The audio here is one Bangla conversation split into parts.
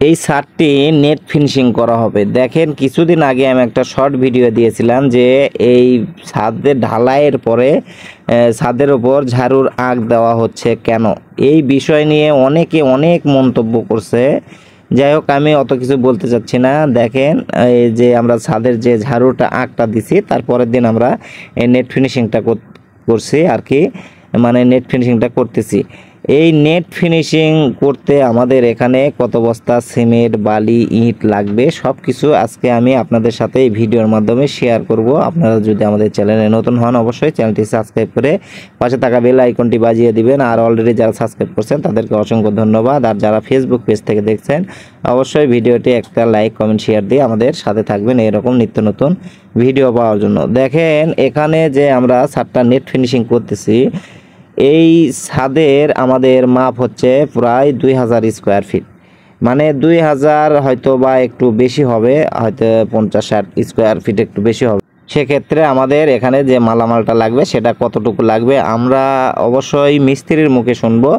এই ছাদটি নেট ফিনিশিং করা হবে। দেখেন কিছুদিন আগে আমি একটা শর্ট ভিডিও দিয়েছিলাম যে এই ছাদের ঢালাইয়ের পরে ছাদের ওপর ঝাড়ুর আঁক দেওয়া হচ্ছে কেন, এই বিষয় নিয়ে অনেকে অনেক মন্তব্য করছে। যাই হোক, আমি অত কিছু বলতে চাচ্ছি না। দেখেন এই যে আমরা ছাদের যে ঝাড়ুটা আঁকটা দিছি, তারপরের দিন আমরা এই নেট ফিনিশিংটা করছি আর কি, মানে নেট ফিনিশিংটা করতেছি। এই নেট ফিনিশিং করতে আমাদের এখানে কত বস্তা সিমেন্ট, বালি, ইট লাগবে সব কিছু আজকে আমি আপনাদের সাথে এই ভিডিওর মাধ্যমে শেয়ার করব। আপনারা যদি আমাদের চ্যানেলে নতুন হন অবশ্যই চ্যানেলটি সাবস্ক্রাইব করে পাশে থাকা বেল আইকনটি বাজিয়ে দিবেন। আর অলরেডি যারা সাবস্ক্রাইব করছেন তাদেরকে অসংখ্য ধন্যবাদ। আর যারা ফেসবুক পেজ থেকে দেখছেন অবশ্যই ভিডিওটি একটা লাইক, কমেন্ট, শেয়ার দিয়ে আমাদের সাথে থাকবেন এরকম নিত্য নতুন ভিডিও পাওয়ার জন্য। দেখেন এখানে যে আমরা ছাদটা নেট ফিনিশিং করতেছি, এই ছাদের আমাদের মাপ হচ্ছে প্রায় 2000 স্কোয়ার ফিট, মানে 2000 হয়তো বা একটু বেশি হবে, হয়তো 50-60 স্কোয়ার ফিট একটু বেশি হবে। সেক্ষেত্রে আমাদের এখানে যে মালামালটা লাগবে সেটা কতটুকু লাগবে আমরা অবশ্যই মিস্ত্রির মুখে শুনবো।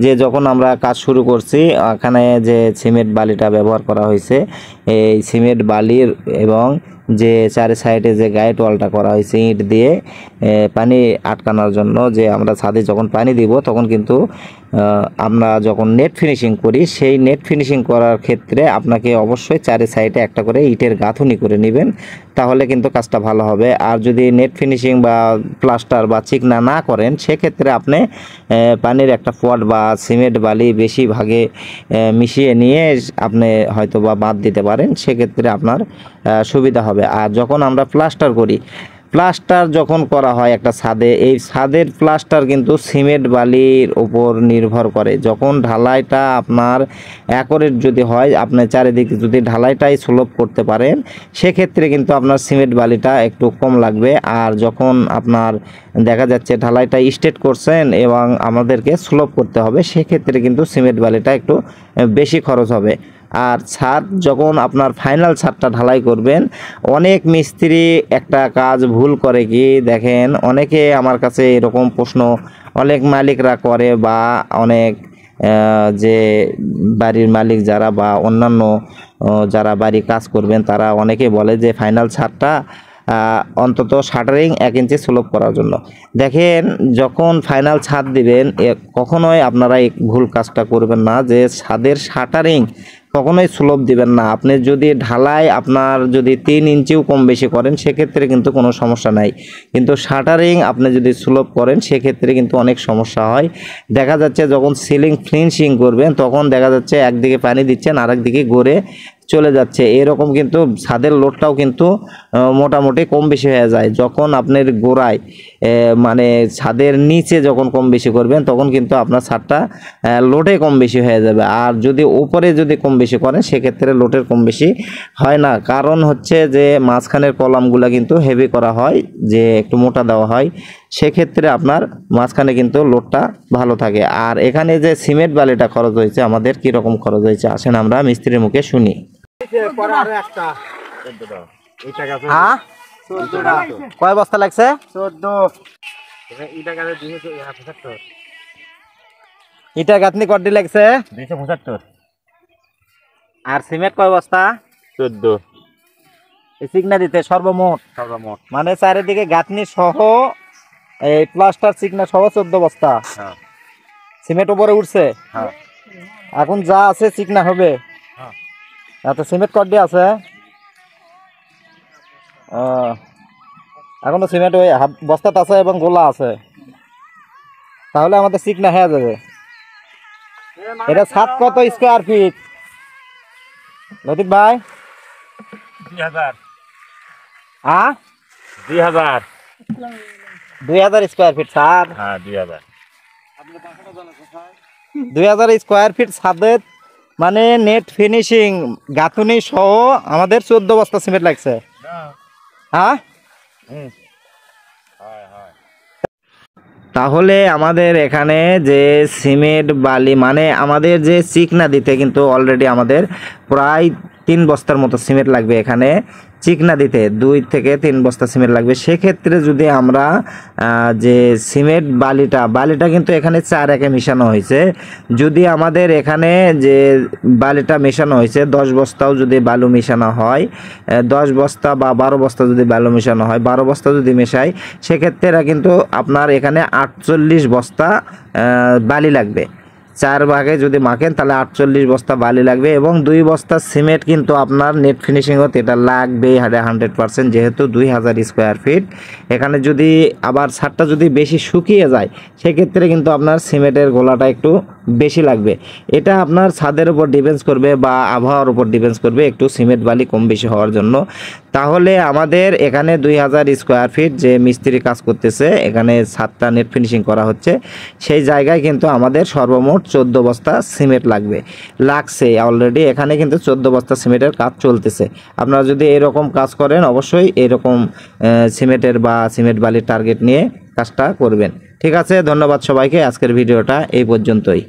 যে যখন আমরা কাজ শুরু করছি এখানে যে সিমেন্ট বালিটা ব্যবহার করা হয়েছে, এই সিমেন্ট বালির এবং যে চারি সাইডে যে গাইড ওয়ালটা করা হয়েছে ইট দিয়ে পানি আটকানোর জন্য, যে আমরা ছাদে যখন পানি দিব তখন কিন্তু আমরা যখন নেট ফিনিশিং করি সেই নেট ফিনিশিং করার ক্ষেত্রে আপনাকে অবশ্যই চারি সাইডে একটা করে ইটের গাঁথুনি করে নেবেন, তাহলে কিন্তু কাজটা ভালো হবে। আর যদি নেট ফিনিশিং বা প্লাস্টার বা চিকনা না করেন সেক্ষেত্রে আপনি পানির একটা পট বা সিমেন্ট বালি বেশি ভাগে মিশিয়ে নিয়ে আপনি হয়তো বা বাদ দিতে পারেন, সেক্ষেত্রে আপনার সুবিধা হবে। আর যখন আমরা প্লাস্টার করি, প্লাস্টার যখন করা হয় একটা ছাদে, এই ছাদের প্লাস্টার কিন্তু সিমেন্ট বালির উপর নির্ভর করে। যখন ঢালাইটা আপনার অ্যাকুরেট যদি হয়, আপনি চারিদিকে যদি ঢালাইটাই স্লোপ করতে পারেন সেক্ষেত্রে কিন্তু আপনার সিমেন্ট বালিটা একটু কম লাগবে। আর যখন আপনার দেখা যাচ্ছে ঢালাইটা স্ট্রেট করছেন এবং আমাদেরকে স্লোপ করতে হবে সেক্ষেত্রে কিন্তু সিমেন্ট বালিটা একটু বেশি খরচ হবে। আর ছাদ যখন আপনার ফাইনাল ছাদটা ঢালাই করবেন, অনেক মিস্ত্রি একটা কাজ ভুল করে কি দেখেন, অনেকে আমার কাছে এরকম প্রশ্ন অনেক মালিকরা করে, বা অনেক যে বাড়ির মালিক যারা বা অন্যান্য যারা বাড়ি কাজ করবেন তারা অনেকে বলে যে ফাইনাল ছাদটা অন্তত শাটারিং 1 ইঞ্চি স্লোপ করার জন্য। দেখেন যখন ফাইনাল ছাদ দিবেন কখনোই আপনারা এই ভুল কাজটা করবেন না, যে ছাদের শাটারিং কখনোই স্লোপ দিবেন না। আপনি যদি ঢালাই আপনার যদি 3 ইঞ্চিও কম বেশি করেন সেক্ষেত্রে কিন্তু কোনো সমস্যা নাই, কিন্তু শাটারিং আপনি যদি স্লোপ করেন সেক্ষেত্রে কিন্তু অনেক সমস্যা হয়। দেখা যাচ্ছে যখন সিলিং ফিনিশিং করবেন তখন দেখা যাচ্ছে একদিকে পানি দিচ্ছেন আর একদিকে গড়ে চলে যাচ্ছে, এরকম কিন্তু ছাদের লোডটাও কিন্তু মোটামুটি কম বেশি হয়ে যায়। যখন আপনার গোড়ায় মানে ছাদের নিচে যখন কম বেশি করবেন তখন কিন্তু আপনার ছাদটা লোডে কম বেশি হয়ে যাবে। আর যদি উপরে যদি কম বেশি করেন সেক্ষেত্রে লোডের কম বেশি হয় না, কারণ হচ্ছে যে মাঝখানের কলামগুলো কিন্তু হেভি করা হয়, যে একটু মোটা দেওয়া হয়, সেক্ষেত্রে আপনার মাঝখানে কিন্তু লোডটা ভালো থাকে। আর এখানে যে সিমেন্ট বালিটা খরচ হয়েছে আমাদের কীরকম খরচ হয়েছে আসেন আমরা মিস্ত্রির মুখে শুনি। কয় বস্তা লাগছে? 14। ইটা গাঁথনি কটি লাগছে? 275। আর সিমেন্ট কয় বস্তা? 14। চিকনা দিতে সর্বমোট মানে চারিদিকে গাঁথনি সহ এই প্লাস্টার চিকনা সহ 14 বস্তা। সিমেন্ট উপরে উঠছে, এখন যা আছে চিকনা হবে। আচ্ছা সিমেন্ট কটি আছে? এখনো সিমেন্ট ওই বস্তাত আছে এবং গোলা আছে, তাহলে আমাদের চিকনা হয়ে যাবে। এটা ছাদ কত স্কোয়ার ফিট লতিফ ভাই? 2000। 2000 স্কোয়ার ফিট ছাদ? হ্যাঁ 2000 স্কোয়ার ফিট ছাদের মানে নেট ফিনিশিং গাঁথুনি সহ আমাদের 14 বস্তা সিমেন্ট লাগছে। হ্যাঁ তাহলে আমাদের এখানে যে সিমেন্ট বালি মানে আমাদের যে চিকনা দিতে কিন্তু অলরেডি আমাদের প্রায় 3 বস্তার মতো সিমেন্ট লাগবে এখানে। চিকনা দিতে 2 থেকে 3 বস্তা সিমেন্ট লাগবে। সেক্ষেত্রে যদি আমরা যে সিমেন্ট বালিটা কিন্তু এখানে 4 মেশানো হয়েছে, যদি আমাদের এখানে যে বালিটা মেশানো হয়েছে 10 বস্তাও যদি বালু মেশানো হয়, 10 বস্তা বা 12 বস্তা যদি বালু মেশানো হয়, 12 বস্তা যদি মেশাই, সেক্ষেত্রে কিন্তু আপনার এখানে 48 বস্তা বালি লাগবে। 4 ভাগে যদি মাখেন তাহলে 48 বস্তা বালি লাগবে এবং 2 বস্তা সিমেন্ট কিন্তু আপনার নেট ফিনিশিং হতে এটা লাগবেই 100%, যেহেতু 2000 স্কোয়ার ফিট। এখানে যদি আবার ছাদটা যদি বেশি শুকিয়ে যায় সেক্ষেত্রে কিন্তু আপনার সিমেন্টের গোলাটা একটু বেশি লাগবে। এটা আপনার ছাদের উপর ডিপেন্ডস করবে বা আবহাওয়ার উপর ডিপেন্ডস করবে একটু সিমেন্ট বালি কম বেশি হওয়ার জন্য। তাহলে আমাদের এখানে 2000 স্কোয়ার ফিট যে মিস্ত্রি কাজ করতেছে, এখানে ছাদটা নেট ফিনিশিং করা হচ্ছে, সেই জায়গায় কিন্তু আমাদের সর্বমোট 14 বস্তা সিমেন্ট লাগছে অলরেডি। এখানে কিন্তু 14 বস্তা সিমেন্টের কাজ চলতেছে। আপনারা যদি এরকম কাজ করেন অবশ্যই এরকম সিমেন্টের বা সিমেন্ট বালির টার্গেট নিয়ে কাজটা করবেন। ঠিক আছে, ধন্যবাদ সবাইকে। আজকের ভিডিওটা এই পর্যন্তই।